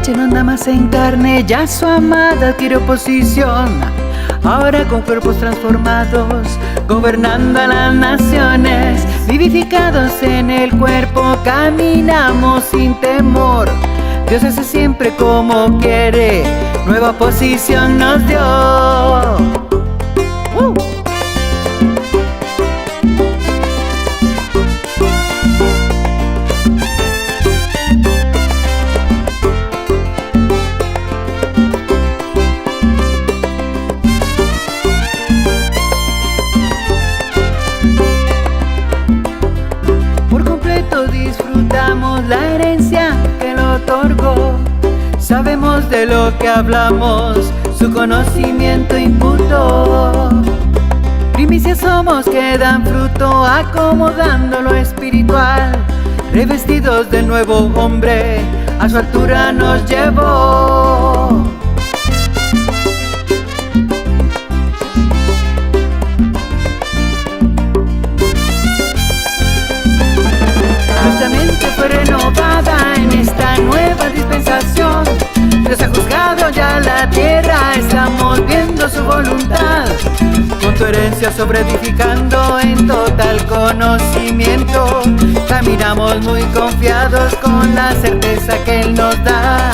leche, no nada más en carne, ya su amada adquirió posición. Ahora con cuerpos transformados, gobernando a las naciones, vivificados en el cuerpo, caminamos sin temor. Dios hace siempre como quiere, nueva posición nos dio. Disfrutamos la herencia que lo otorgó. Sabemos de lo que hablamos, su conocimiento imputó. Primicias somos que dan fruto, acomodando lo espiritual. Revestidos del nuevo hombre, a su altura nos llevó. Nuestra mente fue renovada en esta nueva dispensación. Dios ha juzgado ya la tierra, estamos viendo su voluntad. Con tu herencia sobreedificando en total conocimiento, caminamos muy confiados con la certeza que Él nos da.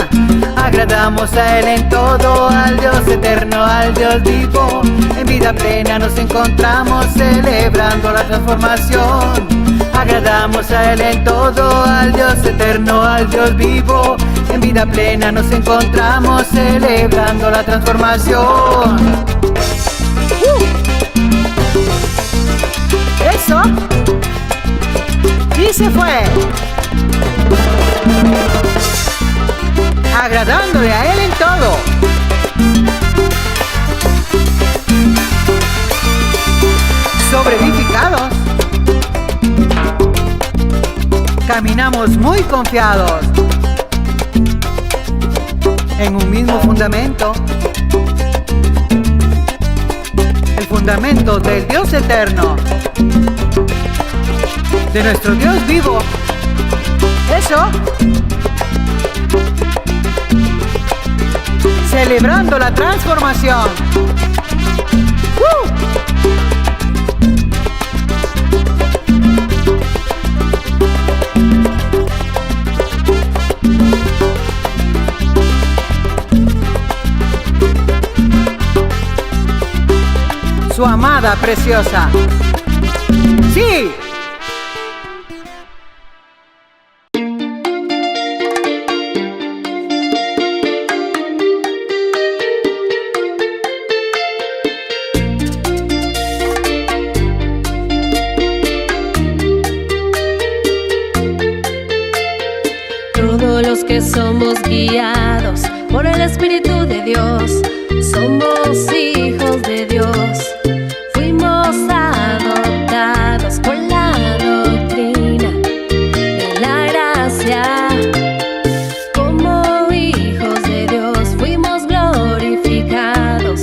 Agradamos a Él en todo, al Dios eterno, al Dios vivo. En vida plena nos encontramos celebrando la transformación. Agradamos a Él en todo, al Dios eterno, al Dios vivo. En vida plena nos encontramos celebrando la transformación. Eso. Y se fue. Agradándole a Él en todo. Sobreedificados. Caminamos muy confiados en un mismo fundamento, el fundamento del Dios eterno, de nuestro Dios vivo. Eso. Celebrando la transformación. Su amada preciosa. ¡Sí! Todos los que somos guiados por el Espíritu de Dios, somos hijos de Dios. Fuimos adoptados con la doctrina de la gracia. Como hijos de Dios fuimos glorificados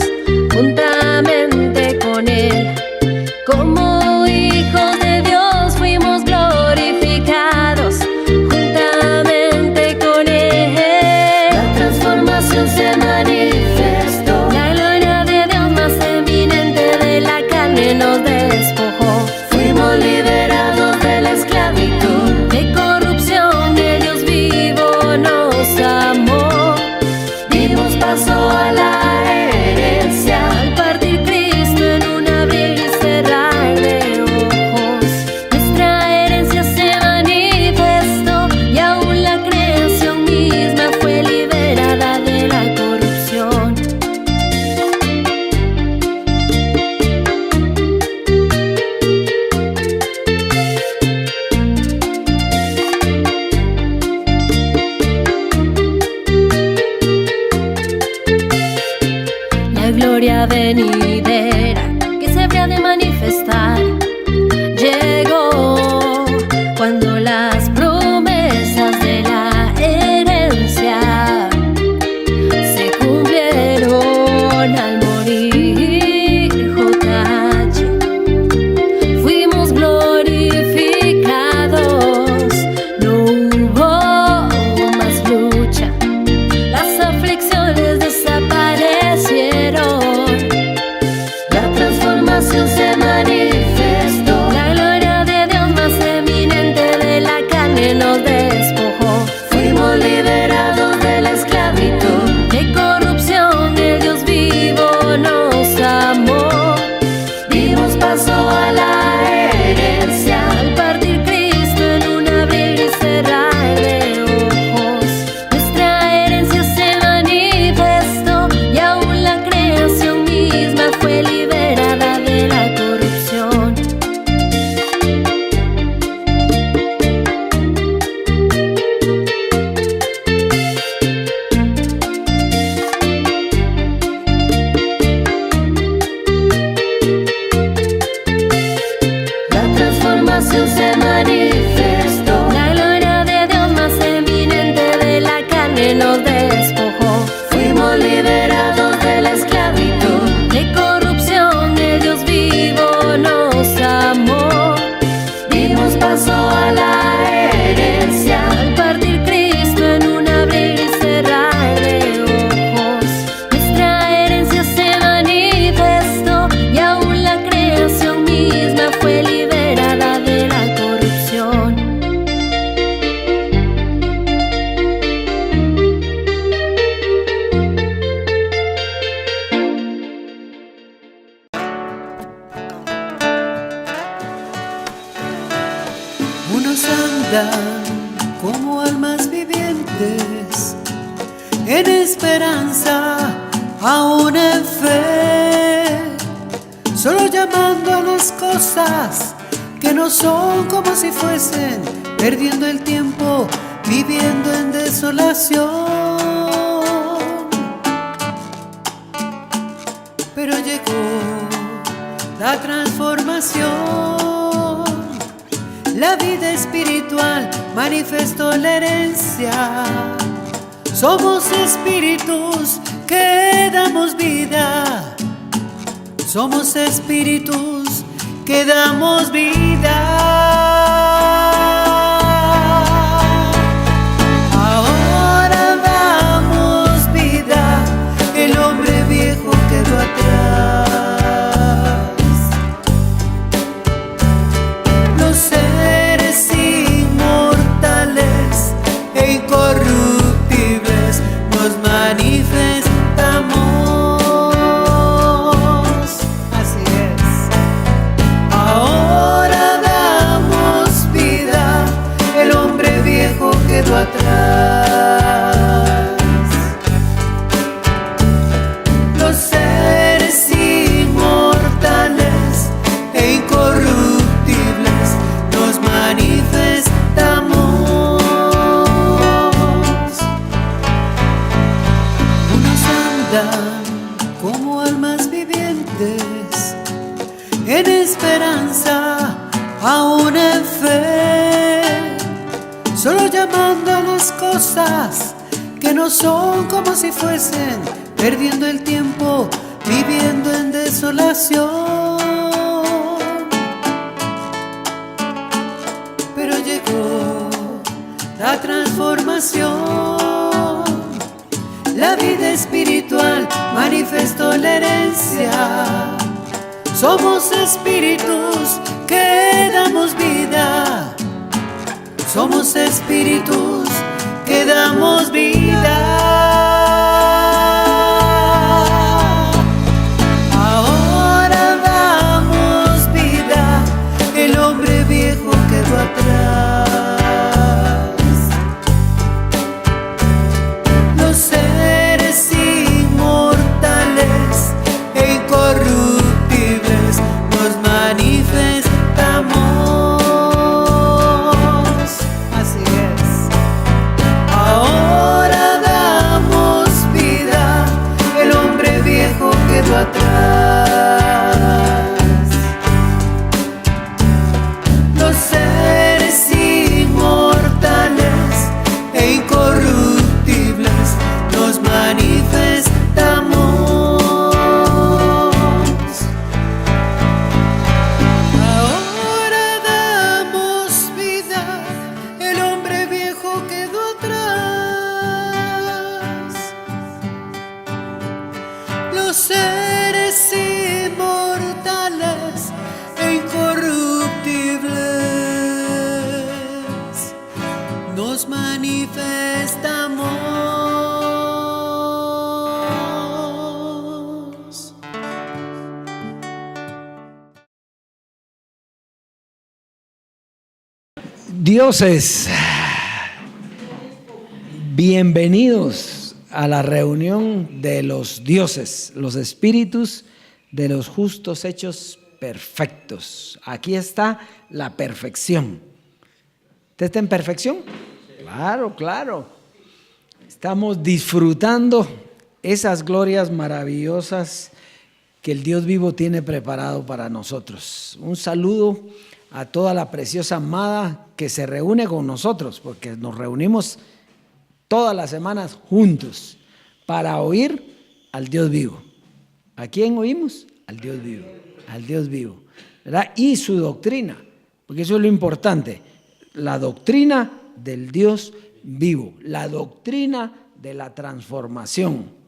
juntamente con Él. Como hijos de Dios fuimos glorificados juntamente con Él. La transformación se manifestó. La gloria de Dios más eminente de la carne nos despojó. Fuimos liberados de la esclavitud, de corrupción, y el Dios vivo nos amó. Dimos paso a la herencia al partir Cristo en un abrir y cerrar de ojos. Nuestra herencia se manifestó y aún la creación misma fue liberada de la corrupción. La gloria venidera que se habría de manifestar llegó cuando las promesas de la herencia se cumplieron al morir JH. Fuimos glorificados, no hubo más lucha, salvación se manifestó. La gloria de Dios más eminente de la carne nos despojó. Fuimos liberados de la esclavitud, de corrupción el Dios vivo nos amó. Dimos paso a la herencia, al partir Cristo en un abrir y cerrar de ojos. Nuestra herencia se manifestó y aún la creación misma fue liberada de la corrupción. Unos andan como almas vivientes, en esperanza, aún en fe, solo llamando a las cosas que no son como si fuesen, perdiendo el tiempo, viviendo en desolación. Pero llegó la transformación. La vida espiritual manifestó la herencia. Somos espíritus que damos vida. Somos espíritus que damos vida. Ahora damos vida. El hombre viejo quedó atrás. Los seres inmortales e incorruptibles nos manifestamos. Así es. Ahora damos vida. El hombre viejo quedó atrás. Los seres inmortales e incorruptibles nos manifestamos. Unos andan como almas vivientes, en esperanza, aún en fe, solo llamando a las cosas que no son como si fuesen, perdiendo el tiempo, viviendo en desolación. Pero llegó la transformación. La vida espiritual manifestó la herencia. Somos espíritus que damos vida. Somos espíritus que damos vida. Ahora damos vida. El hombre viejo quedó atrás. Los seres inmortales e incorruptibles nos manifestamos. Así es. Ahora damos vida. El hombre viejo quedó atrás. Los seres inmortales e incorruptibles nos manifestamos. Ahora damos vida. El hombre viejo quedó atrás. Los seres inmortales e incorruptibles nos manifestamos. Dioses, bienvenidos a la reunión de los dioses, los espíritus de los justos hechos perfectos. Aquí está la perfección. ¿Usted está en perfección? Claro, claro. Estamos disfrutando esas glorias maravillosas que el Dios vivo tiene preparado para nosotros. Un saludo a toda la preciosa amada que se reúne con nosotros, porque nos reunimos todas las semanas juntos para oír al Dios vivo. ¿A quién oímos? Al Dios vivo, al Dios vivo, ¿verdad? Y su doctrina, porque eso es lo importante, la doctrina del Dios vivo, la doctrina de la transformación.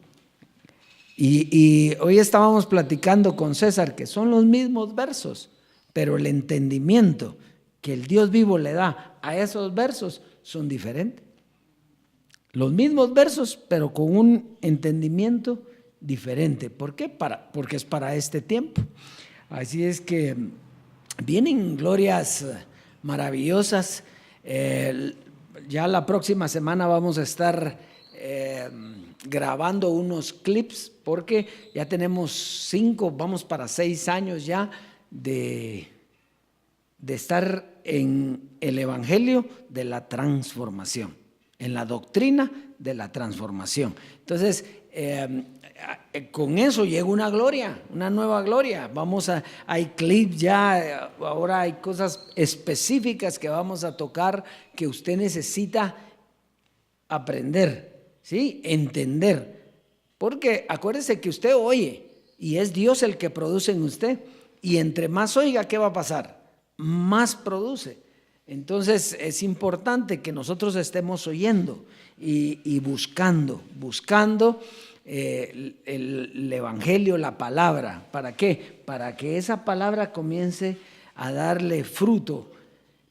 Y hoy estábamos platicando con César que son los mismos versos, pero el entendimiento que el Dios vivo le da a esos versos son diferentes. Los mismos versos, pero con un entendimiento diferente. ¿Por qué? Porque es para este tiempo. Así es que vienen glorias maravillosas. Ya la próxima semana vamos a estar grabando unos clips, porque ya tenemos 5, vamos para 6 años ya de estar en el evangelio de la transformación, en la doctrina de la transformación. Entonces, con eso llega una gloria, una nueva gloria. Hay clips ya, ahora hay cosas específicas que vamos a tocar que usted necesita aprender, ¿sí? Entender. Porque acuérdese que usted oye y es Dios el que produce en usted. Y entre más oiga, ¿qué va a pasar? Más produce. Entonces es importante que nosotros estemos oyendo y buscando el evangelio, la palabra. ¿Para qué? Para que esa palabra comience a darle fruto,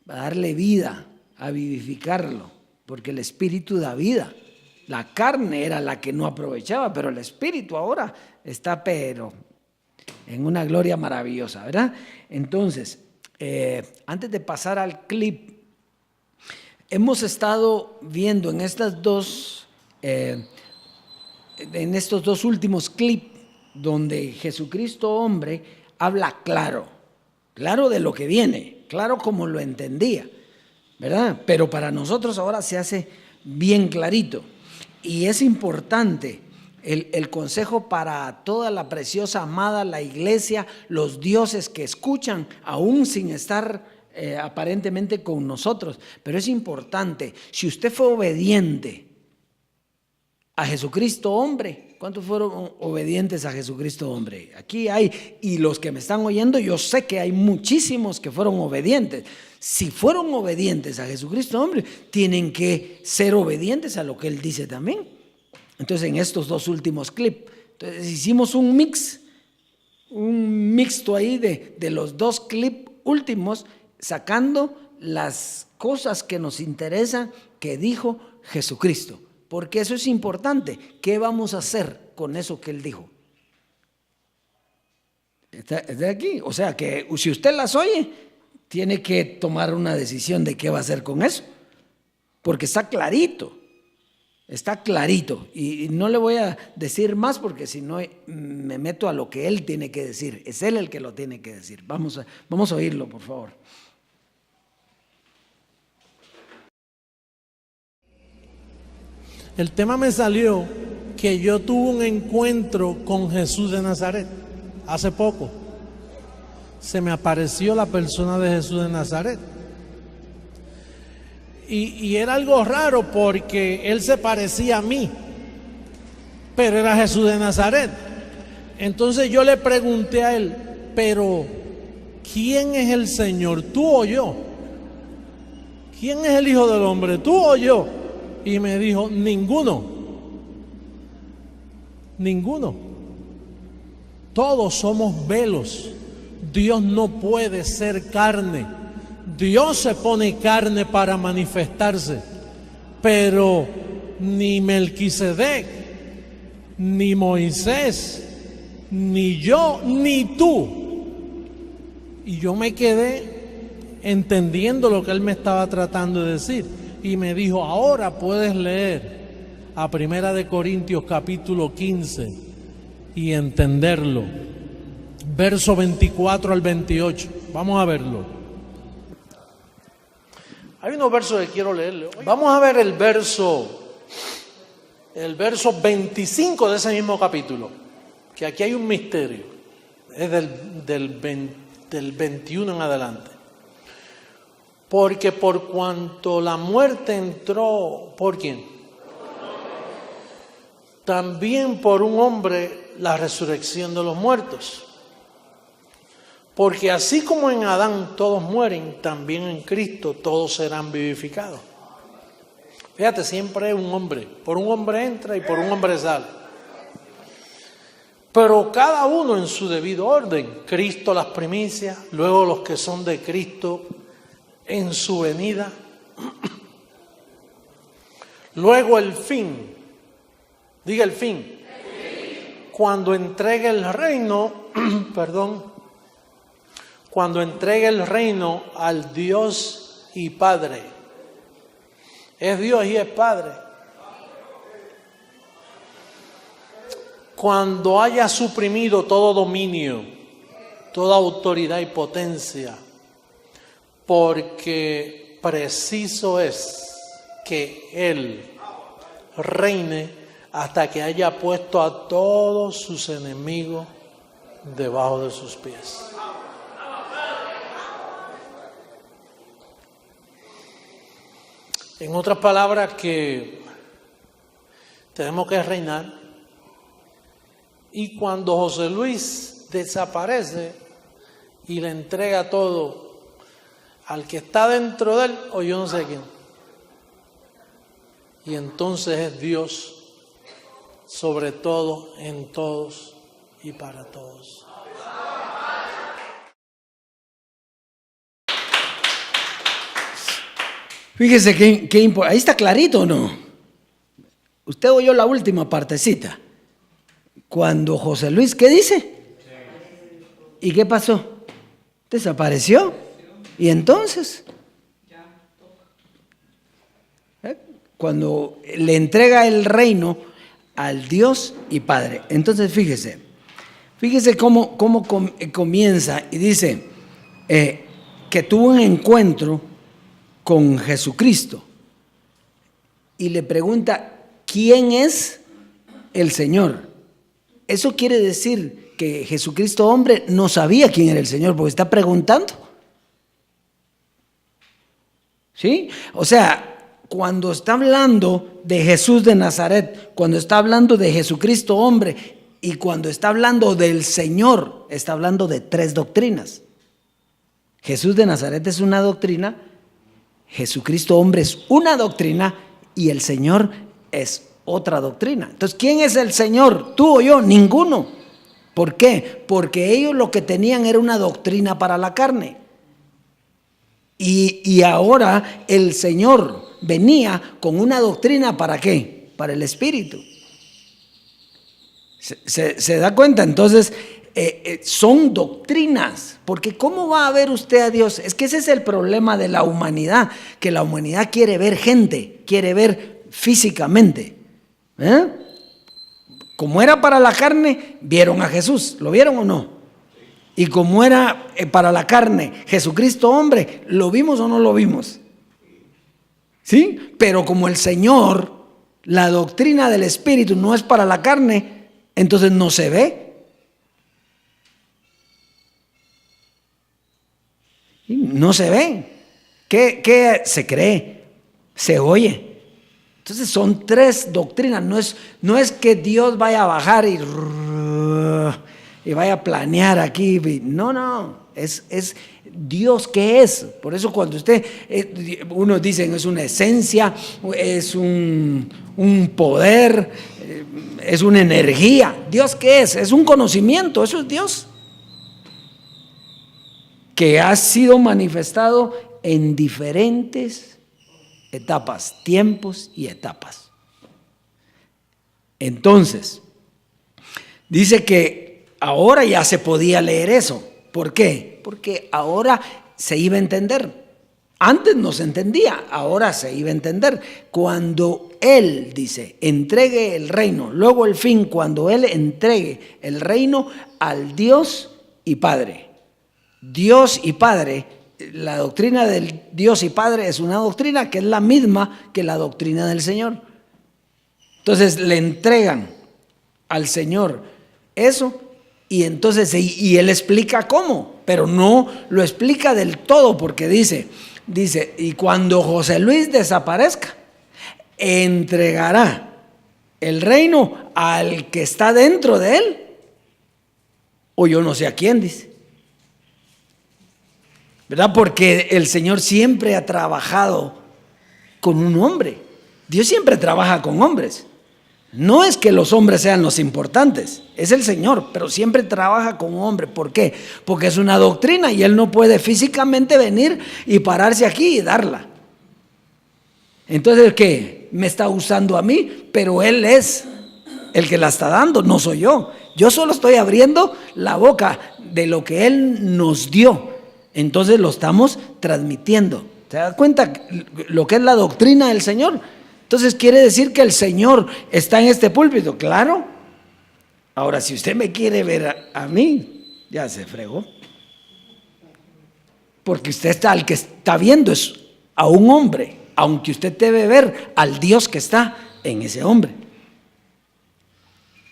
a darle vida, a vivificarlo, porque el Espíritu da vida. La carne era la que no aprovechaba, pero el Espíritu ahora está en una gloria maravillosa, ¿verdad? Entonces, antes de pasar al clip, hemos estado viendo en estos dos últimos clips donde Jesucristo hombre habla claro de lo que viene, claro como lo entendía, ¿verdad? Pero para nosotros ahora se hace bien clarito. Y es importante el consejo para toda la preciosa amada, la iglesia, los dioses que escuchan, aún sin estar aparentemente con nosotros. Pero es importante, si usted fue obediente a Jesucristo hombre, ¿cuántos fueron obedientes a Jesucristo hombre? Aquí hay, y los que me están oyendo, yo sé que hay muchísimos que fueron obedientes. Si fueron obedientes a Jesucristo hombre, tienen que ser obedientes a lo que Él dice también. Entonces, en estos dos últimos clips, entonces hicimos un mixto ahí de los dos clips últimos, sacando las cosas que nos interesan que dijo Jesucristo. Porque eso es importante. ¿Qué vamos a hacer con eso que Él dijo? ¿Está aquí? O sea que si usted las oye, tiene que tomar una decisión de qué va a hacer con eso. Porque está clarito. Está clarito. Y no le voy a decir más porque si no me meto a lo que Él tiene que decir. Es Él el que lo tiene que decir. Vamos a oírlo, por favor. El tema me salió que yo tuve un encuentro con Jesús de Nazaret hace poco. Se me apareció la persona de Jesús de Nazaret. Y era algo raro porque Él se parecía a mí, pero era Jesús de Nazaret. Entonces yo le pregunté a Él, pero ¿quién es el Señor? ¿Tú o yo? ¿Quién es el Hijo del Hombre? ¿Tú o yo? Y me dijo, ninguno. Todos somos velos. Dios no puede ser carne. Dios se pone carne para manifestarse. Pero ni Melquisedec, ni Moisés, ni yo, ni tú. Y yo me quedé entendiendo lo que él me estaba tratando de decir. Y me dijo, ahora puedes leer a 1 Corintios capítulo 15 y entenderlo. Verso 24 al 28. Vamos a verlo. Hay unos versos que quiero leerle. Vamos a ver el verso 25 de ese mismo capítulo. Que aquí hay un misterio. Es del 21 en adelante. Porque por cuanto la muerte entró, ¿por quién? También por un hombre la resurrección de los muertos. Porque así como en Adán todos mueren, también en Cristo todos serán vivificados. Fíjate, siempre es un hombre. Por un hombre entra y por un hombre sale. Pero cada uno en su debido orden. Cristo las primicias, luego los que son de Cristo en su venida, luego el fin, diga el fin, cuando entregue el reino, cuando entregue el reino al Dios y Padre. Es Dios y es Padre. Cuando haya suprimido todo dominio, toda autoridad y potencia, porque preciso es que Él reine hasta que haya puesto a todos sus enemigos debajo de sus pies. En otras palabras, que tenemos que reinar. Y cuando José Luis desaparece y le entrega todo al que está dentro de él, o yo no sé quién. Y entonces es Dios sobre todo, en todos y para todos. Fíjese que ahí está clarito, ¿no? Usted oyó la última partecita. Cuando José Luis, ¿qué dice? ¿Y qué pasó? Desapareció. ¿Y entonces? Cuando le entrega el reino al Dios y Padre. Entonces fíjese cómo comienza y dice que tuvo un encuentro con Jesucristo y le pregunta, ¿quién es el Señor? Eso quiere decir que Jesucristo hombre no sabía quién era el Señor porque está preguntando. ¿Sí? O sea, cuando está hablando de Jesús de Nazaret, cuando está hablando de Jesucristo hombre y cuando está hablando del Señor, está hablando de tres doctrinas. Jesús de Nazaret es una doctrina, Jesucristo hombre es una doctrina y el Señor es otra doctrina. Entonces, ¿quién es el Señor? ¿Tú o yo? Ninguno. ¿Por qué? Porque ellos lo que tenían era una doctrina para la carne. Y ahora el Señor venía con una doctrina ¿para qué? Para el Espíritu. ¿Se da cuenta? Entonces, son doctrinas. Porque ¿cómo va a ver usted a Dios? Es que ese es el problema de la humanidad, que la humanidad quiere ver gente, quiere ver físicamente. Como era para la carne, vieron a Jesús, ¿lo vieron o no? Y como era para la carne, Jesucristo hombre, ¿lo vimos o no lo vimos? ¿Sí? Pero como el Señor, la doctrina del Espíritu no es para la carne, entonces no se ve. No se ve. ¿Qué se cree? Se oye. Entonces son tres doctrinas. No es que Dios vaya a bajar y vaya a planear aquí. No. Es Dios que es. Por eso cuando unos dicen es una esencia, es un poder, es una energía. ¿Dios qué es? Es un conocimiento. Eso es Dios. Que ha sido manifestado en diferentes etapas, tiempos y etapas. Entonces, dice que ahora ya se podía leer eso. ¿Por qué? Porque ahora se iba a entender. Antes no se entendía, ahora se iba a entender. Cuando Él, dice, entregue el reino, luego el fin, cuando Él entregue el reino al Dios y Padre. Dios y Padre, la doctrina del Dios y Padre es una doctrina que es la misma que la doctrina del Señor. Entonces le entregan al Señor eso y entonces y Él explica cómo, pero no lo explica del todo porque dice, dice, y cuando José Luis desaparezca, entregará el reino al que está dentro de él, o yo no sé a quién, dice. ¿Verdad? Porque el Señor siempre ha trabajado con un hombre. Dios siempre trabaja con hombres. No es que los hombres sean los importantes, es el Señor, pero siempre trabaja con un hombre. ¿Por qué? Porque es una doctrina y Él no puede físicamente venir y pararse aquí y darla. Entonces, ¿qué? Me está usando a mí, pero Él es el que la está dando, no soy yo. Yo solo estoy abriendo la boca de lo que Él nos dio. Entonces lo estamos transmitiendo. ¿Se da cuenta lo que es la doctrina del Señor? Entonces quiere decir que el Señor está en este púlpito, claro. Ahora, si usted me quiere ver a mí, ya se fregó. Porque usted al que está viendo es a un hombre, aunque usted debe ver al Dios que está en ese hombre.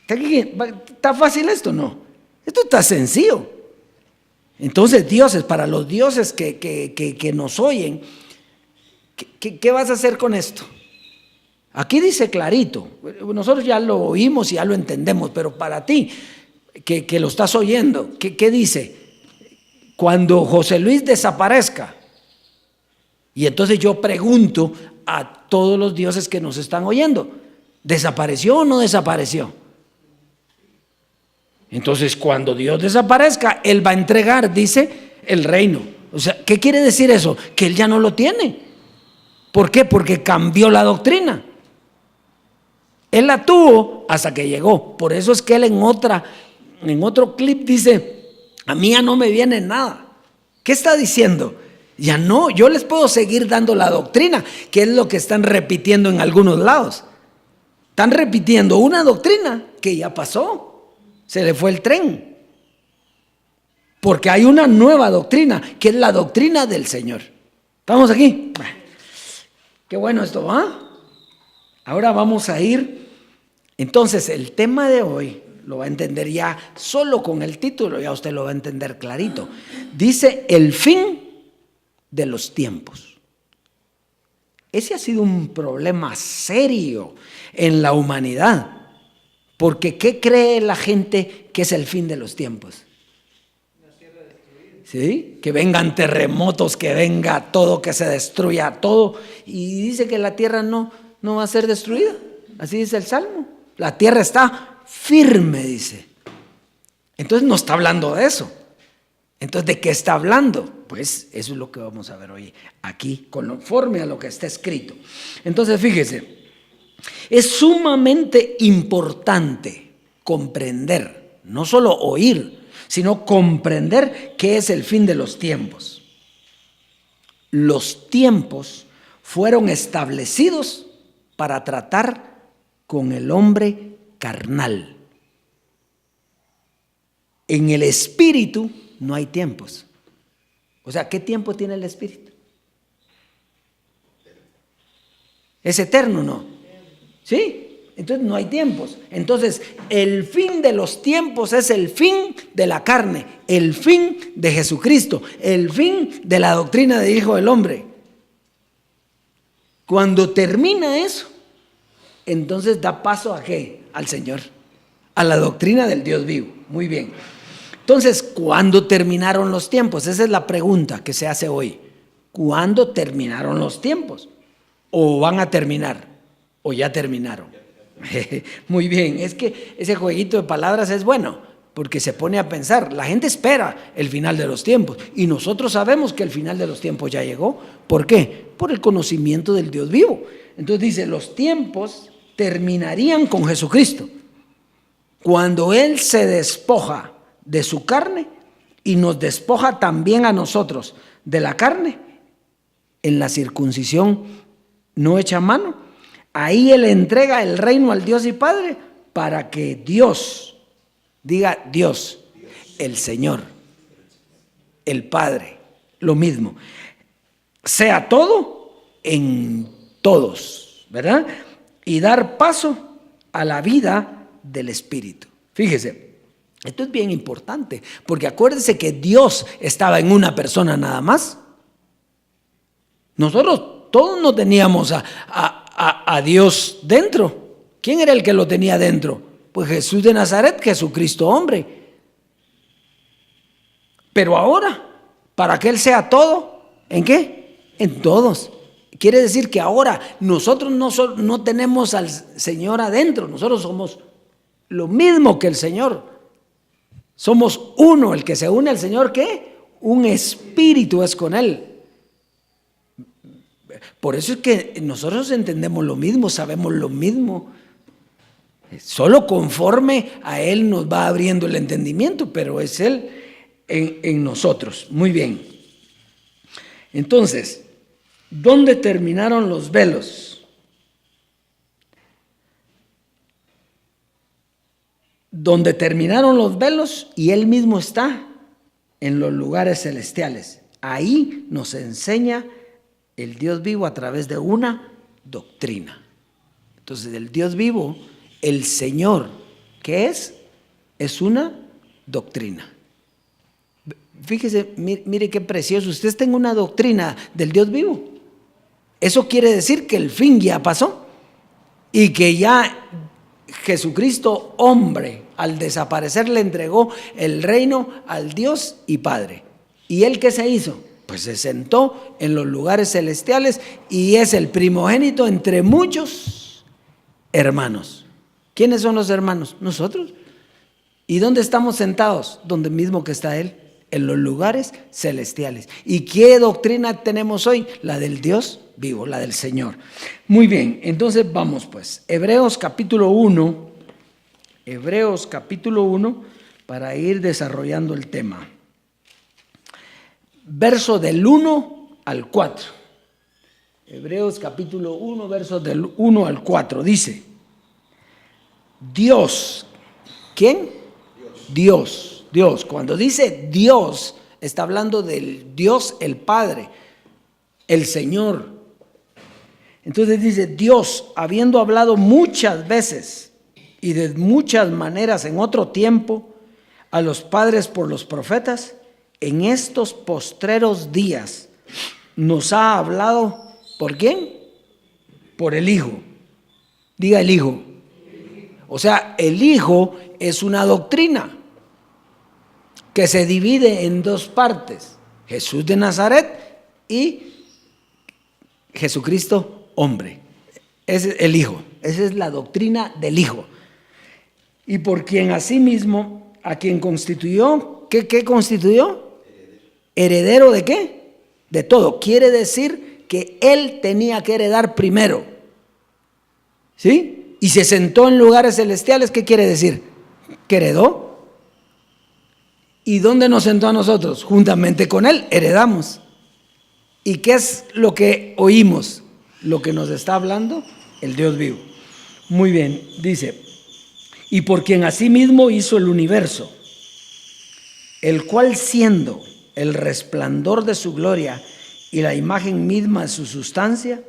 ¿Está fácil esto? No. Esto está sencillo. Entonces, dioses, para los dioses que nos oyen, ¿qué vas a hacer con esto? Aquí dice clarito, nosotros ya lo oímos y ya lo entendemos, pero para ti, que lo estás oyendo, ¿qué dice? Cuando José Luis desaparezca, y entonces yo pregunto a todos los dioses que nos están oyendo, ¿desapareció o no desapareció? Entonces, cuando Dios desaparezca, Él va a entregar, dice, el reino. O sea, ¿qué quiere decir eso? Que Él ya no lo tiene. ¿Por qué? Porque cambió la doctrina. Él la tuvo hasta que llegó. Por eso es que Él en otro clip dice, a mí ya no me viene nada. ¿Qué está diciendo? Ya no, yo les puedo seguir dando la doctrina, que es lo que están repitiendo en algunos lados. Están repitiendo una doctrina que ya pasó. Se le fue el tren. Porque hay una nueva doctrina, que es la doctrina del Señor. ¿Estamos aquí? Qué bueno esto, ¿va? Ahora vamos a ir. Entonces, el tema de hoy lo va a entender ya solo con el título, ya usted lo va a entender clarito. Dice, el fin de los tiempos. Ese ha sido un problema serio en la humanidad. Porque ¿qué cree la gente que es el fin de los tiempos? ¿Sí? Que vengan terremotos, que venga todo, que se destruya todo. Y dice que la tierra no va a ser destruida. Así dice el Salmo. La tierra está firme, dice. Entonces no está hablando de eso. Entonces, ¿de qué está hablando? Pues eso es lo que vamos a ver hoy aquí, conforme a lo que está escrito. Entonces, fíjese. Es sumamente importante comprender, no solo oír, sino comprender qué es el fin de los tiempos. Los tiempos fueron establecidos para tratar con el hombre carnal. En el espíritu no hay tiempos. O sea, ¿qué tiempo tiene el espíritu? ¿Es eterno o no? ¿Sí? Entonces no hay tiempos. Entonces el fin de los tiempos es el fin de la carne, el fin de Jesucristo, el fin de la doctrina del Hijo del Hombre. Cuando termina eso, entonces da paso ¿a qué? Al Señor, a la doctrina del Dios vivo. Muy bien. Entonces, ¿cuándo terminaron los tiempos? Esa es la pregunta que se hace hoy. ¿Cuándo terminaron los tiempos? ¿O van a terminar? ¿O ya terminaron? Muy bien, es que ese jueguito de palabras es bueno, porque se pone a pensar, la gente espera el final de los tiempos, y nosotros sabemos que el final de los tiempos ya llegó. ¿Por qué? Por el conocimiento del Dios vivo. Entonces dice, los tiempos terminarían con Jesucristo, cuando Él se despoja de su carne y nos despoja también a nosotros de la carne, en la circuncisión no hecha a mano. Ahí Él entrega el reino al Dios y Padre para que Dios, diga Dios, el Señor, el Padre, lo mismo, sea todo en todos, ¿verdad? Y dar paso a la vida del Espíritu. Fíjese, esto es bien importante, porque acuérdese que Dios estaba en una persona nada más. Nosotros todos no teníamos a Dios dentro. ¿Quién era el que lo tenía dentro? Pues Jesús de Nazaret, Jesucristo hombre. Pero ahora, para que Él sea todo, ¿en qué? En todos. Quiere decir que ahora nosotros no tenemos al Señor adentro, nosotros somos lo mismo que el Señor. Somos uno, el que se une al Señor, ¿qué? Un espíritu es con Él. Por eso es que nosotros entendemos lo mismo, sabemos lo mismo. Solo conforme a Él nos va abriendo el entendimiento, pero es Él en nosotros. Muy bien. Entonces, ¿dónde terminaron los velos? Donde terminaron los velos y Él mismo está en los lugares celestiales. Ahí nos enseña el Dios vivo a través de una doctrina. Entonces, el Dios vivo, el Señor, ¿qué es? Es una doctrina. Fíjese, mire qué precioso. Usted está en una doctrina del Dios vivo. Eso quiere decir que el fin ya pasó y que ya Jesucristo, hombre, al desaparecer le entregó el reino al Dios y Padre. ¿Y Él qué se hizo? Pues se sentó en los lugares celestiales y es el primogénito entre muchos hermanos. ¿Quiénes son los hermanos? Nosotros. ¿Y dónde estamos sentados? Donde mismo que está Él, en los lugares celestiales. ¿Y qué doctrina tenemos hoy? La del Dios vivo, la del Señor. Muy bien, entonces vamos pues. Hebreos capítulo 1, para ir desarrollando el tema. Verso del 1 al 4. Hebreos capítulo 1, versos del 1 al 4. Dice, Dios, ¿quién? Dios. Cuando dice Dios, está hablando del Dios el Padre, el Señor. Entonces dice, Dios, habiendo hablado muchas veces y de muchas maneras en otro tiempo a los padres por los profetas, en estos postreros días nos ha hablado, ¿por quién? Por el Hijo. Diga el Hijo. O sea, el Hijo es una doctrina que se divide en dos partes: Jesús de Nazaret y Jesucristo hombre. Ese es el Hijo, esa es la doctrina del Hijo. Y por quien asimismo, a quien constituyó, ¿qué constituyó? ¿Heredero de qué? De todo. Quiere decir que Él tenía que heredar primero, ¿sí? Y se sentó en lugares celestiales. ¿Qué quiere decir? Que heredó. ¿Y dónde nos sentó a nosotros? Juntamente con Él heredamos. ¿Y qué es lo que oímos? Lo que nos está hablando el Dios vivo. Muy bien, dice, y por quien asimismo hizo el universo, el cual siendo el resplandor de su gloria y la imagen misma de su sustancia,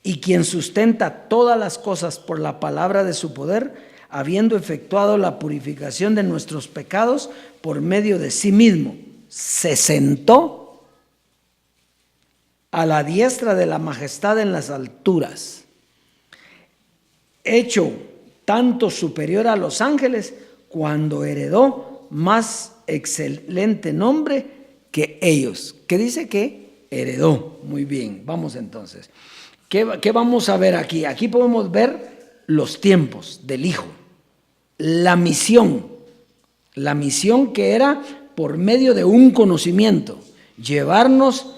y quien sustenta todas las cosas por la palabra de su poder, habiendo efectuado la purificación de nuestros pecados por medio de sí mismo, se sentó a la diestra de la majestad en las alturas, hecho tanto superior a los ángeles, cuando heredó más excelente nombre que ellos. ¿Qué dice que heredó? Muy bien, vamos entonces. ¿Qué vamos a ver aquí? Aquí podemos ver los tiempos del Hijo, la misión que era por medio de un conocimiento, llevarnos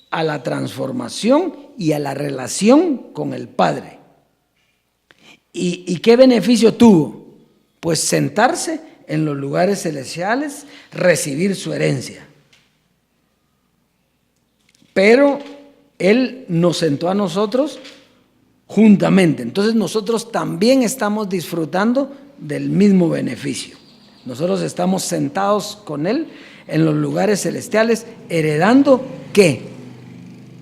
a la transformación y a la relación con el Padre. ¿Y qué beneficio tuvo? Pues sentarse en los lugares celestiales, recibir su herencia. Pero Él nos sentó a nosotros juntamente. Entonces nosotros también estamos disfrutando del mismo beneficio. Nosotros estamos sentados con Él en los lugares celestiales, heredando ¿qué?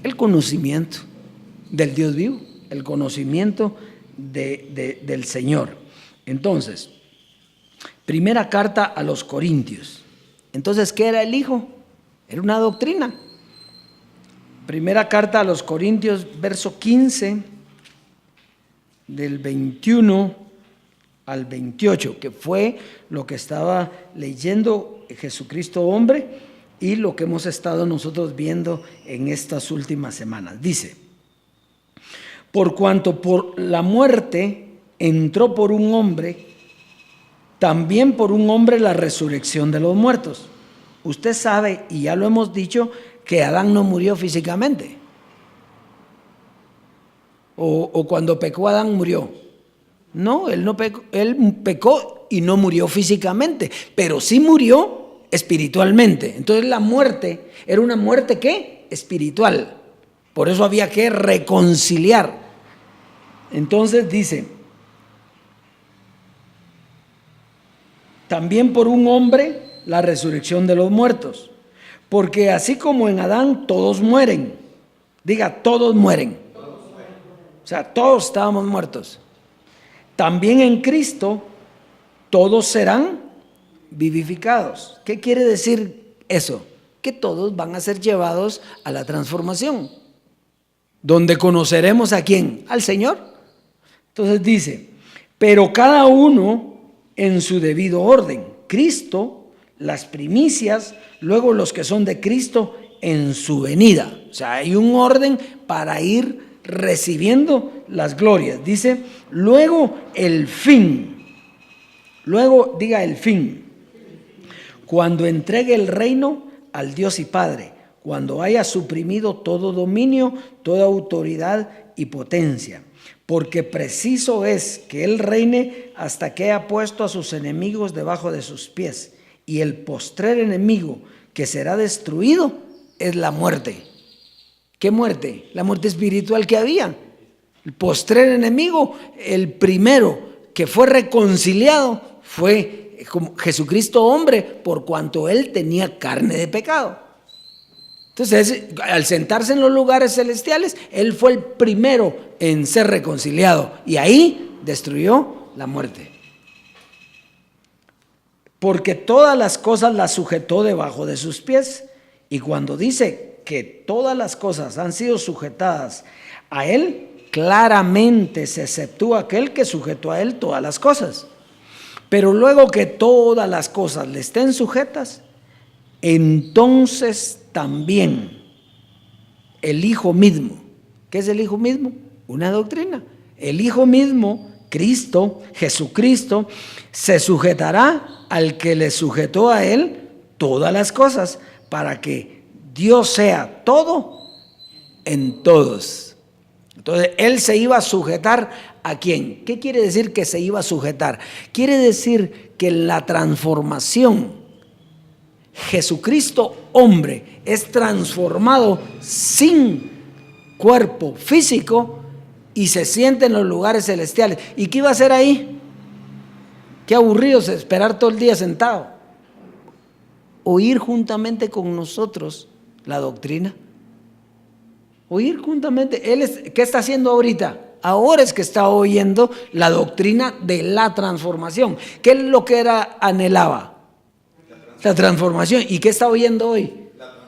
El conocimiento del Dios vivo, el conocimiento del Señor. Entonces, primera carta a los Corintios. Entonces, ¿qué era el Hijo? Era una doctrina. Primera carta a los Corintios, verso 15, del 21 al 28, que fue lo que estaba leyendo Jesucristo hombre y lo que hemos estado nosotros viendo en estas últimas semanas. Dice: por cuanto por la muerte entró por un hombre, también por un hombre la resurrección de los muertos. Usted sabe, y ya lo hemos dicho, que Adán no murió físicamente. O cuando pecó Adán murió. No, él no pecó, él pecó y no murió físicamente, pero sí murió espiritualmente. Entonces la muerte era una muerte, ¿qué? Espiritual. Por eso había que reconciliar. Entonces dice: también por un hombre la resurrección de los muertos. Porque así como en Adán todos mueren, diga, todos mueren. O sea, todos estábamos muertos. También en Cristo todos serán vivificados. ¿Qué quiere decir eso? Que todos van a ser llevados a la transformación, donde conoceremos ¿a quién? Al Señor. Entonces dice: pero cada uno en su debido orden. Cristo, las primicias, luego los que son de Cristo en su venida. O sea, hay un orden para ir recibiendo las glorias. Dice, luego el fin. Luego diga el fin. Cuando entregue el reino al Dios y Padre, cuando haya suprimido todo dominio, toda autoridad y potencia. Porque preciso es que Él reine hasta que haya puesto a sus enemigos debajo de sus pies. Y el postrer enemigo que será destruido es la muerte. ¿Qué muerte? La muerte espiritual que había. El postrer enemigo, el primero que fue reconciliado fue Jesucristo hombre, por cuanto Él tenía carne de pecado. Entonces, al sentarse en los lugares celestiales, Él fue el primero en ser reconciliado y ahí destruyó la muerte. Porque todas las cosas las sujetó debajo de sus pies. Y cuando dice que todas las cosas han sido sujetadas a Él, claramente se exceptúa aquel que sujetó a Él todas las cosas. Pero luego que todas las cosas le estén sujetas, entonces también el Hijo mismo. ¿Qué es el Hijo mismo? Una doctrina. El Hijo mismo, Cristo, Jesucristo, se sujetará al que le sujetó a Él todas las cosas, para que Dios sea todo en todos. Entonces, Él se iba a sujetar ¿a quién? ¿Qué quiere decir que se iba a sujetar? Quiere decir que la transformación, Jesucristo hombre es transformado sin cuerpo físico y se siente en los lugares celestiales. ¿Y qué iba a hacer ahí? Qué aburrido es esperar todo el día sentado. Oír juntamente con nosotros la doctrina. Oír juntamente. ¿Qué está haciendo ahorita? Ahora es que está oyendo la doctrina de la transformación. ¿Qué es lo que anhelaba? La transformación. ¿Y qué está oyendo hoy?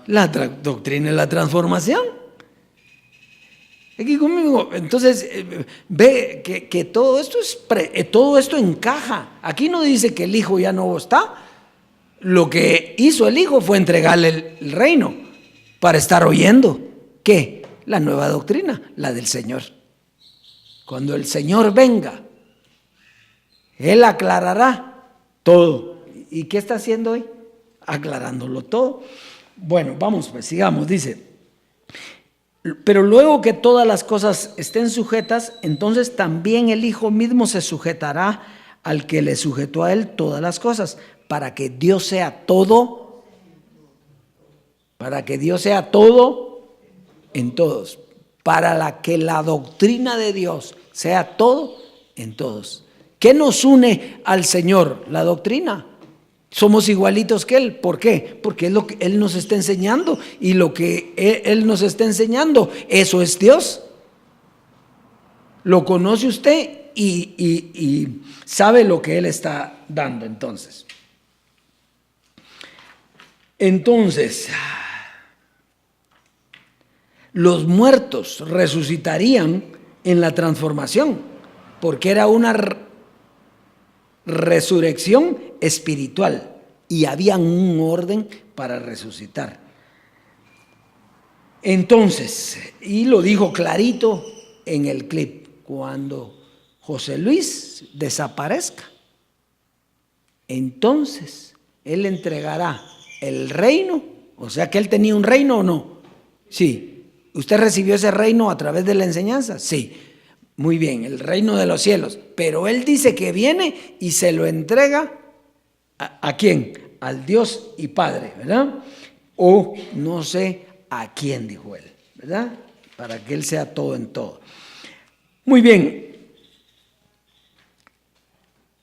La doctrina de la transformación. Aquí conmigo. Entonces, ve que todo esto encaja. Aquí no dice que el Hijo ya no está. Lo que hizo el Hijo fue entregarle el reino para estar oyendo. ¿Qué? La nueva doctrina, la del Señor. Cuando el Señor venga, Él aclarará todo. ¿Y qué está haciendo hoy? Aclarándolo todo. Bueno, vamos, pues sigamos. Dice, pero luego que todas las cosas estén sujetas, entonces también el Hijo mismo se sujetará al que le sujetó a Él todas las cosas, para que Dios sea todo, en todos, para que la doctrina de Dios sea todo en todos. ¿Qué nos une al Señor? La doctrina. Somos igualitos que Él. ¿Por qué? Porque es lo que Él nos está enseñando, y lo que Él nos está enseñando, eso es Dios. Lo conoce usted y sabe lo que Él está dando. Entonces, Los muertos resucitarían en la transformación, porque era una resurrección espiritual y había un orden para resucitar. Entonces, y lo dijo clarito en el clip, cuando José Luis desaparezca, entonces él entregará el reino, o sea que él tenía un reino o no. Sí. ¿Usted recibió ese reino a través de la enseñanza? Sí. Muy bien, el reino de los cielos. Pero él dice que viene y se lo entrega ¿a quién? Al Dios y Padre, ¿verdad? O no sé a quién, dijo él, ¿verdad? Para que él sea todo en todo. Muy bien.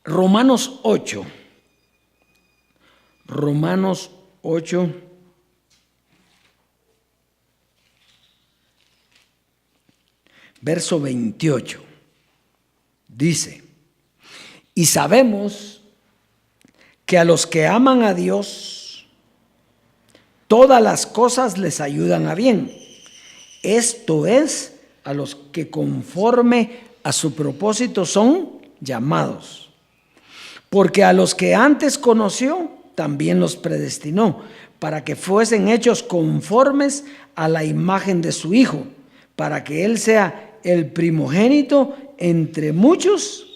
Romanos 8. Romanos 8. Verso 28. Dice: y sabemos que a los que aman a Dios, todas las cosas les ayudan a bien. Esto es, a los que conforme a su propósito son llamados. Porque a los que antes conoció, también los predestinó, para que fuesen hechos conformes a la imagen de su Hijo, para que Él sea el primogénito entre muchos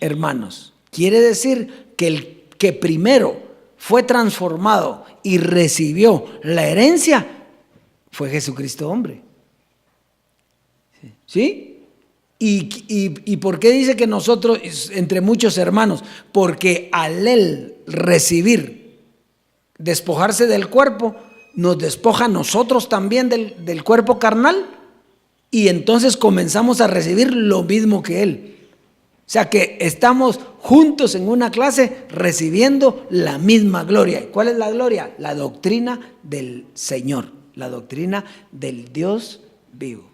hermanos. Quiere decir que el que primero fue transformado y recibió la herencia fue Jesucristo hombre. ¿Sí? ¿Y por qué dice que nosotros entre muchos hermanos? Porque al Él recibir, despojarse del cuerpo, nos despoja a nosotros también del cuerpo carnal. Y entonces comenzamos a recibir lo mismo que Él. O sea que estamos juntos en una clase recibiendo la misma gloria. ¿Cuál es la gloria? La doctrina del Señor, la doctrina del Dios vivo.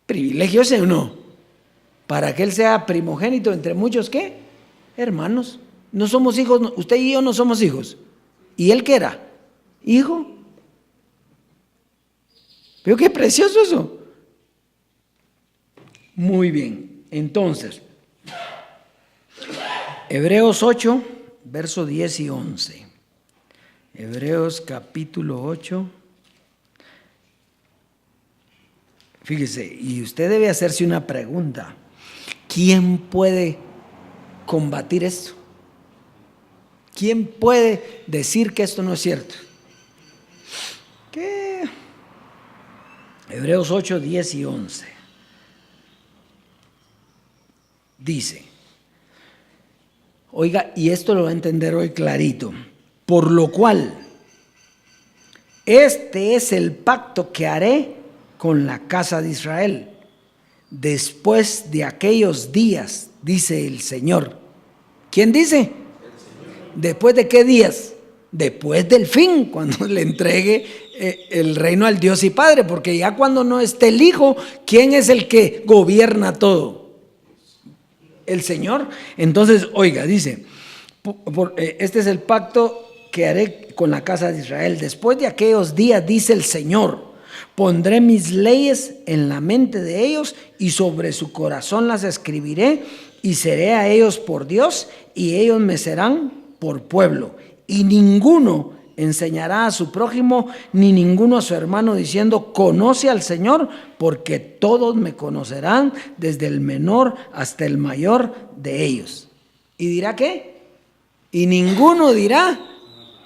¿Privilegio ese o no? Para que Él sea primogénito entre muchos, ¿qué? Hermanos. No somos hijos, usted y yo no somos hijos. ¿Y Él qué era? Hijo. ¿Pero qué precioso eso? Muy bien, entonces, Hebreos 8, verso 10 y 11. Hebreos capítulo 8. Fíjese, y usted debe hacerse una pregunta. ¿Quién puede combatir esto? ¿Quién puede decir que esto no es cierto? ¿Qué? Hebreos 8, 10 y 11. Dice, oiga, y esto lo va a entender hoy clarito, por lo cual, este es el pacto que haré con la casa de Israel, después de aquellos días, dice el Señor. ¿Quién dice? ¿Después de qué días? Después del fin, cuando le entregue el reino al Dios y Padre, porque ya cuando no esté el Hijo, ¿quién es el que gobierna todo? El Señor. Entonces, oiga, dice, este es el pacto que haré con la casa de Israel. Después de aquellos días, dice el Señor, pondré mis leyes en la mente de ellos y sobre su corazón las escribiré y seré a ellos por Dios y ellos me serán por pueblo. Y ninguno enseñará a su prójimo ni ninguno a su hermano diciendo conoce al Señor, porque todos me conocerán desde el menor hasta el mayor de ellos. ¿Y dirá qué? Y ninguno dirá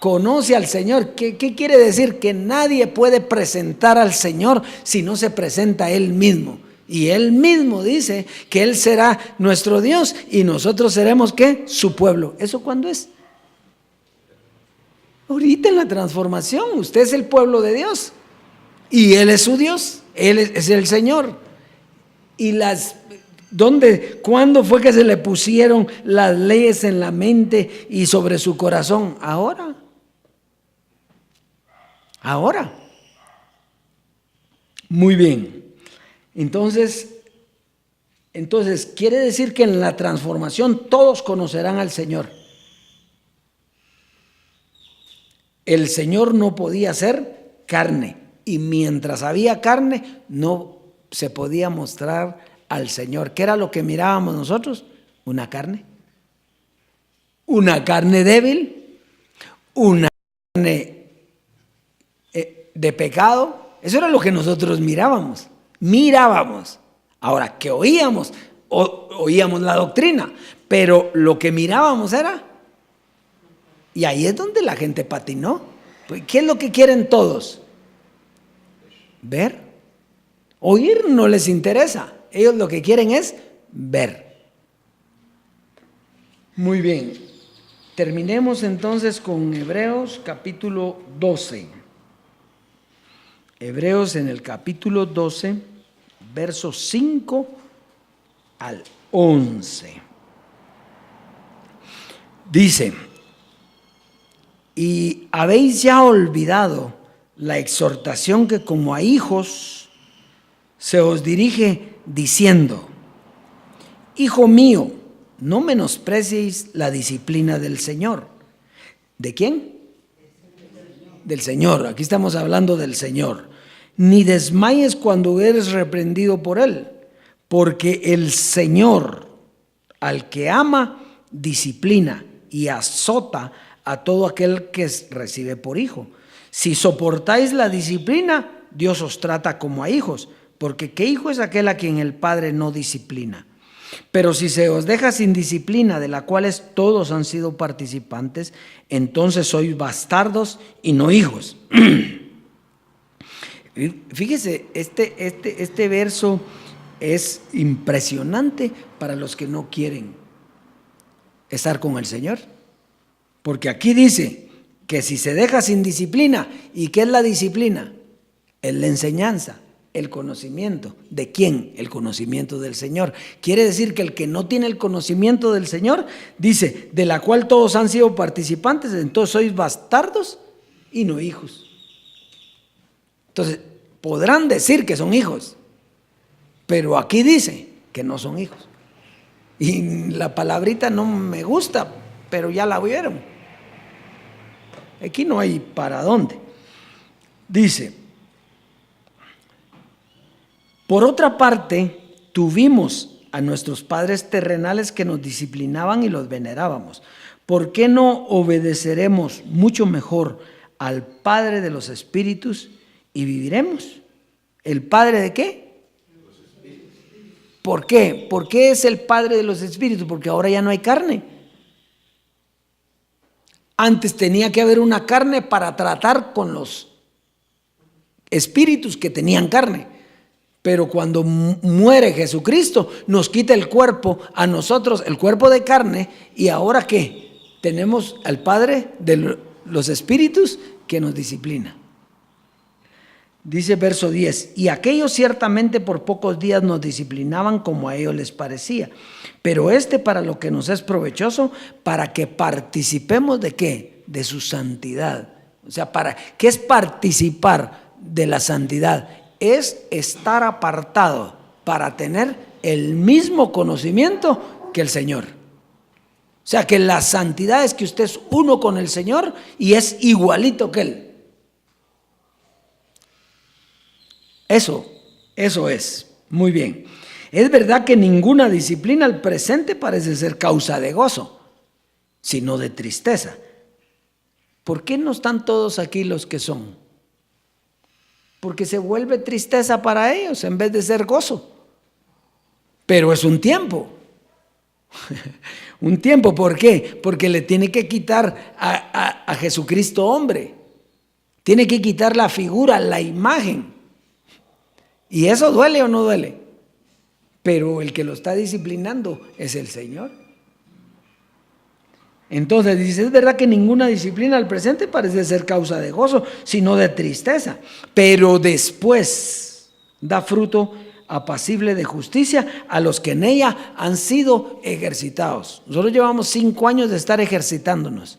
conoce al Señor. ¿Qué quiere decir? Que nadie puede presentar al Señor si no se presenta Él mismo. Y Él mismo dice que Él será nuestro Dios y nosotros seremos ¿qué? Su pueblo. ¿Eso cuándo es? Ahorita en la transformación, usted es el pueblo de Dios y Él es su Dios, Él es el Señor. Y ¿cuándo fue que se le pusieron las leyes en la mente y sobre su corazón? Ahora. Muy bien. Entonces quiere decir que en la transformación todos conocerán al Señor. El Señor no podía ser carne y mientras había carne no se podía mostrar al Señor. ¿Qué era lo que mirábamos nosotros? Una carne débil, una carne de pecado. Eso era lo que nosotros mirábamos. Ahora, ¿qué oíamos? Oíamos la doctrina, pero lo que mirábamos era, y ahí es donde la gente patinó. ¿Qué es lo que quieren todos? Ver. Oír no les interesa, ellos lo que quieren es ver. Muy bien, terminemos entonces con Hebreos capítulo 12. Hebreos en el capítulo 12, versos 5 al 11. Dice: y habéis ya olvidado la exhortación que como a hijos se os dirige diciendo: Hijo mío, no menospreciéis la disciplina del Señor. ¿De quién? Del Señor. Aquí estamos hablando del Señor. Ni desmayes cuando eres reprendido por Él, porque el Señor al que ama disciplina y azota a todo aquel que recibe por hijo. Si soportáis la disciplina, Dios os trata como a hijos, porque ¿qué hijo es aquel a quien el Padre no disciplina? Pero si se os deja sin disciplina, de la cual todos han sido participantes, entonces sois bastardos y no hijos. Fíjese, este verso es impresionante para los que no quieren estar con el Señor. Porque aquí dice que si se deja sin disciplina, ¿y qué es la disciplina? Es la enseñanza, el conocimiento. ¿De quién? El conocimiento del Señor. Quiere decir que el que no tiene el conocimiento del Señor, dice, de la cual todos han sido participantes, entonces sois bastardos y no hijos. Entonces, podrán decir que son hijos, pero aquí dice que no son hijos. Y la palabrita no me gusta, pero ya la vieron. Aquí no hay para dónde. Dice: por otra parte, tuvimos a nuestros padres terrenales que nos disciplinaban y los venerábamos. ¿Por qué no obedeceremos mucho mejor al Padre de los Espíritus y viviremos? ¿El Padre de qué? ¿Por qué? ¿Por qué es el Padre de los Espíritus? Porque ahora ya no hay carne. Antes tenía que haber una carne para tratar con los espíritus que tenían carne. Pero cuando muere Jesucristo, nos quita el cuerpo a nosotros, el cuerpo de carne, y ahora ¿qué? Tenemos al Padre de los espíritus que nos disciplina. Dice verso 10: y aquellos ciertamente por pocos días nos disciplinaban como a ellos les parecía, pero para lo que nos es provechoso, para que participemos ¿de qué? De su santidad. O sea, ¿qué es participar de la santidad? Es estar apartado para tener el mismo conocimiento que el Señor. O sea, que la santidad es que usted es uno con el Señor y es igualito que Él. Eso es. Muy bien. Es verdad que ninguna disciplina al presente parece ser causa de gozo, sino de tristeza. ¿Por qué no están todos aquí los que son? Porque se vuelve tristeza para ellos en vez de ser gozo. Pero es un tiempo. Un tiempo, ¿por qué? Porque le tiene que quitar a Jesucristo hombre. Tiene que quitar la figura, la imagen. ¿Y eso duele o no duele? Pero el que lo está disciplinando es el Señor. Entonces dice: es verdad que ninguna disciplina al presente parece ser causa de gozo, sino de tristeza, pero después da fruto apacible de justicia a los que en ella han sido ejercitados. Nosotros llevamos 5 años de estar ejercitándonos.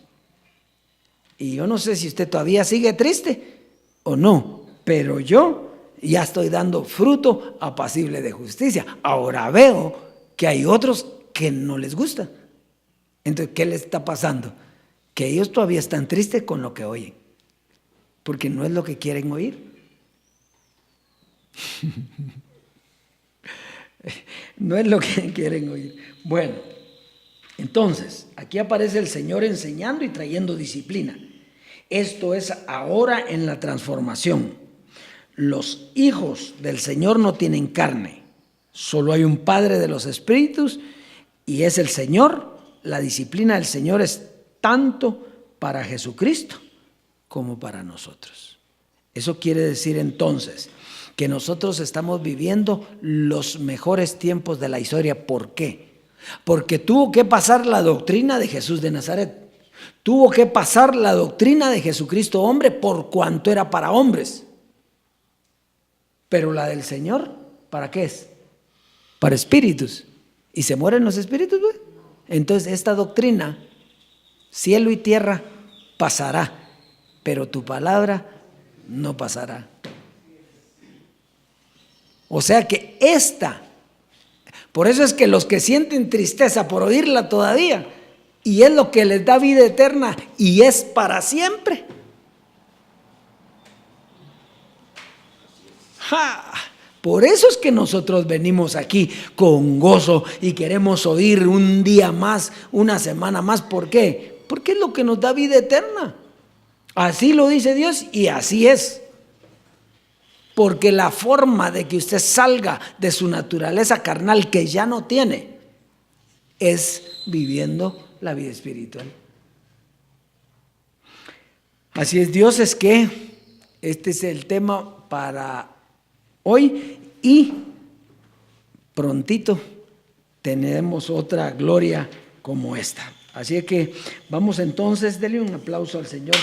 Y yo no sé si usted todavía sigue triste o no, pero yo ya estoy dando fruto apacible de justicia. Ahora veo que hay otros que no les gusta. Entonces, ¿qué les está pasando? Que ellos todavía están tristes con lo que oyen, porque no es lo que quieren oír. No es lo que quieren oír. Bueno, entonces, aquí aparece el Señor enseñando y trayendo disciplina. Esto es ahora en la transformación. Los hijos del Señor no tienen carne. Solo hay un Padre de los espíritus y es el Señor. La disciplina del Señor es tanto para Jesucristo como para nosotros. Eso quiere decir entonces que nosotros estamos viviendo los mejores tiempos de la historia. ¿Por qué? Porque tuvo que pasar la doctrina de Jesús de Nazaret. Tuvo que pasar la doctrina de Jesucristo hombre por cuanto era para hombres. Pero la del Señor, ¿para qué es? Para espíritus. ¿Y se mueren los espíritus, güey? Entonces esta doctrina, cielo y tierra pasará, pero tu palabra no pasará. O sea que por eso es que los que sienten tristeza por oírla todavía, y es lo que les da vida eterna y es para siempre. ¡Ja! Por eso es que nosotros venimos aquí con gozo y queremos oír un día más, una semana más. ¿Por qué? Porque es lo que nos da vida eterna. Así lo dice Dios y así es. Porque la forma de que usted salga de su naturaleza carnal que ya no tiene es viviendo la vida espiritual. Así es, Dios, es que este es el tema para hoy y prontito tenemos otra gloria como esta. Así que vamos entonces, denle un aplauso al Señor,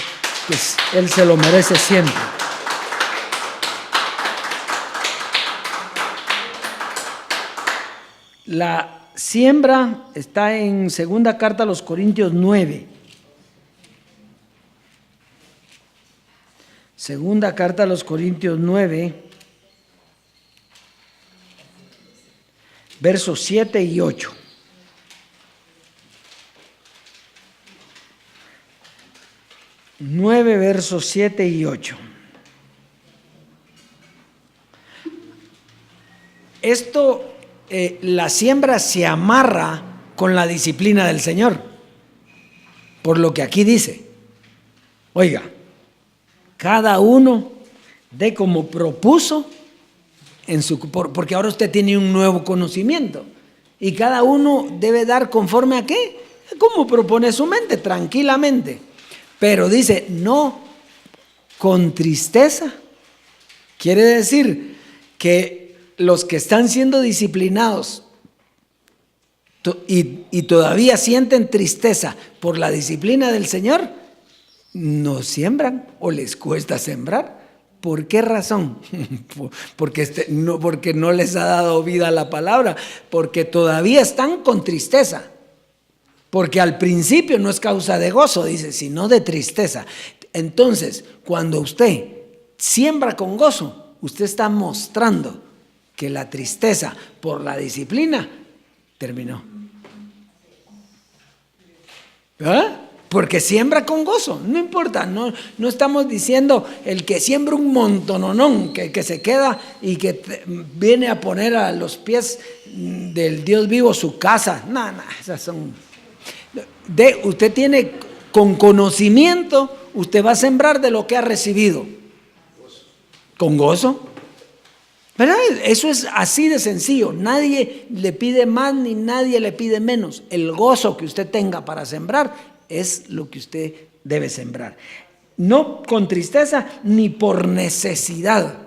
que Él se lo merece siempre. La siembra está en segunda carta a los Corintios 9. Segunda carta a los Corintios 9, versos 7 y 8. Nueve versos 7 y 8. Esto, la siembra se amarra con la disciplina del Señor, por lo que aquí dice. Oiga, cada uno dé como propuso porque ahora usted tiene un nuevo conocimiento y cada uno debe dar conforme a qué, como propone su mente, tranquilamente. Pero dice, no con tristeza. Quiere decir que los que están siendo disciplinados y todavía sienten tristeza por la disciplina del Señor, no siembran o les cuesta sembrar. ¿Por qué razón? Porque no les ha dado vida a la palabra, porque todavía están con tristeza. Porque al principio no es causa de gozo, dice, sino de tristeza. Entonces, cuando usted siembra con gozo, usted está mostrando que la tristeza por la disciplina terminó. ¿Ah? Porque siembra con gozo, no importa, no estamos diciendo el que siembra un montononón, que se queda y que viene a poner a los pies del Dios vivo su casa. No, esas son... usted tiene con conocimiento, usted va a sembrar de lo que ha recibido. Con gozo. ¿Verdad? Eso es así de sencillo. Nadie le pide más ni nadie le pide menos. El gozo que usted tenga para sembrar es lo que usted debe sembrar. No con tristeza ni por necesidad.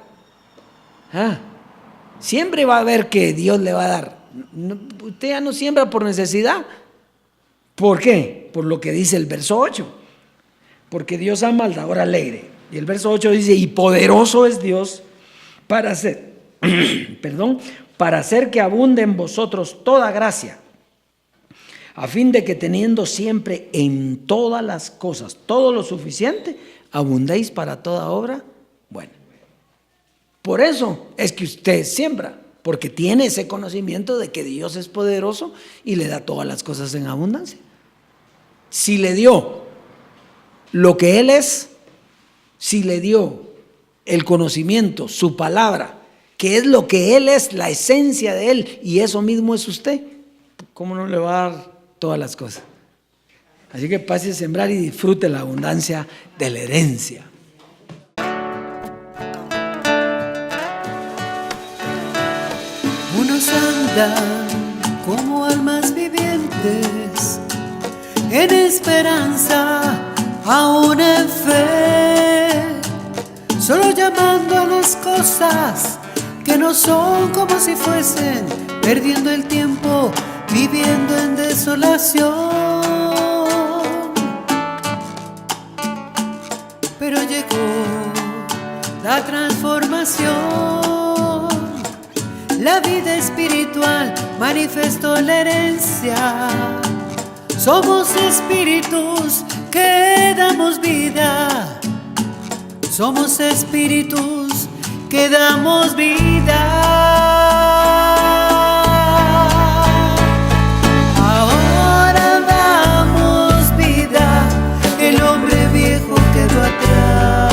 Siempre va a ver que Dios le va a dar. Usted ya no siembra por necesidad. ¿Por qué? Por lo que dice el verso 8. Porque Dios ama al dador alegre. Y el verso 8 dice, y poderoso es Dios para hacer, para hacer que abunde en vosotros toda gracia, a fin de que teniendo siempre en todas las cosas todo lo suficiente, abundéis para toda obra buena. Por eso es que usted siembra, porque tiene ese conocimiento de que Dios es poderoso y le da todas las cosas en abundancia. Si le dio lo que Él es, si le dio el conocimiento, su palabra, que es lo que Él es, la esencia de Él, y eso mismo es usted, ¿cómo no le va a dar todas las cosas? Así que pase a sembrar y disfrute la abundancia de la herencia. Unos andan como almas vivientes, en esperanza, aún en fe, solo llamando a las cosas que no son como si fuesen, perdiendo el tiempo, viviendo en desolación. Pero llegó la transformación, la vida espiritual manifestó la herencia. Somos espíritus que damos vida, somos espíritus que damos vida. Ahora damos vida, el hombre viejo quedó atrás.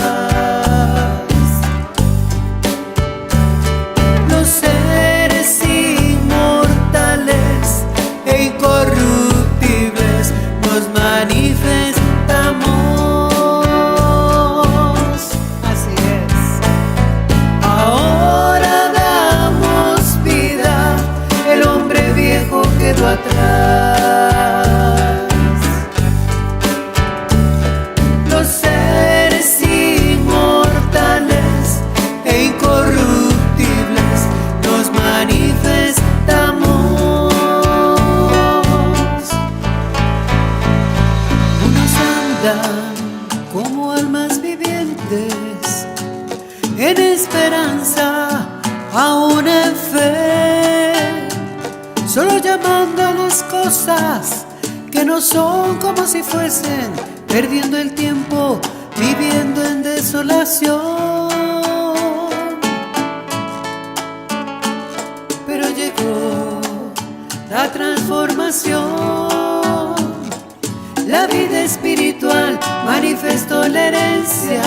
Los seres inmortales e incorruptibles nos manifestamos. Así es. Ahora damos vida, el hombre viejo quedó atrás. Los seres inmortales e incorruptibles nos manifestamos. Unos andan como almas vivientes, en esperanza, aún en fe, solo llamando a las cosas que no son como si fuesen, perdiendo el tiempo, viviendo en desolación. Pero llegó la transformación, la vida espiritual manifestó la herencia.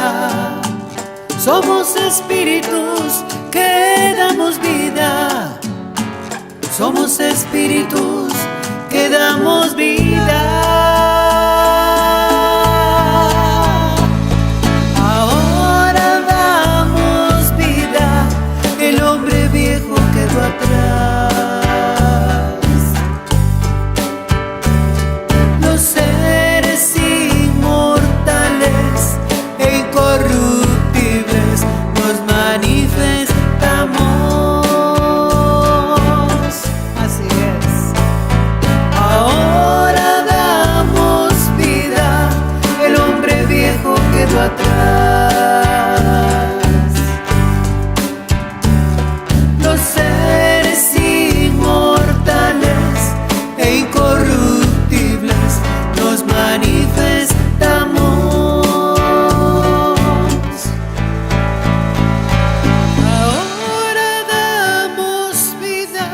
Somos espíritus que damos vida, somos espíritus que damos vida. Ahora damos vida, el hombre viejo quedó atrás. Los seres inmortales e incorruptibles nos manifestamos. Así es. Ahora damos vida, el hombre viejo quedó atrás. Los seres inmortales e incorruptibles nos manifestamos. Ahora damos vida,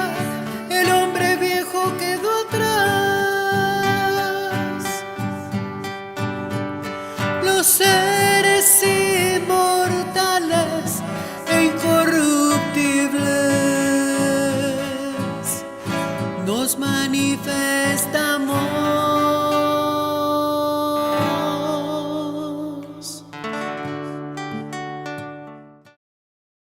el hombre viejo quedó atrás. Los seres inmortales e incorruptibles nos manifestamos.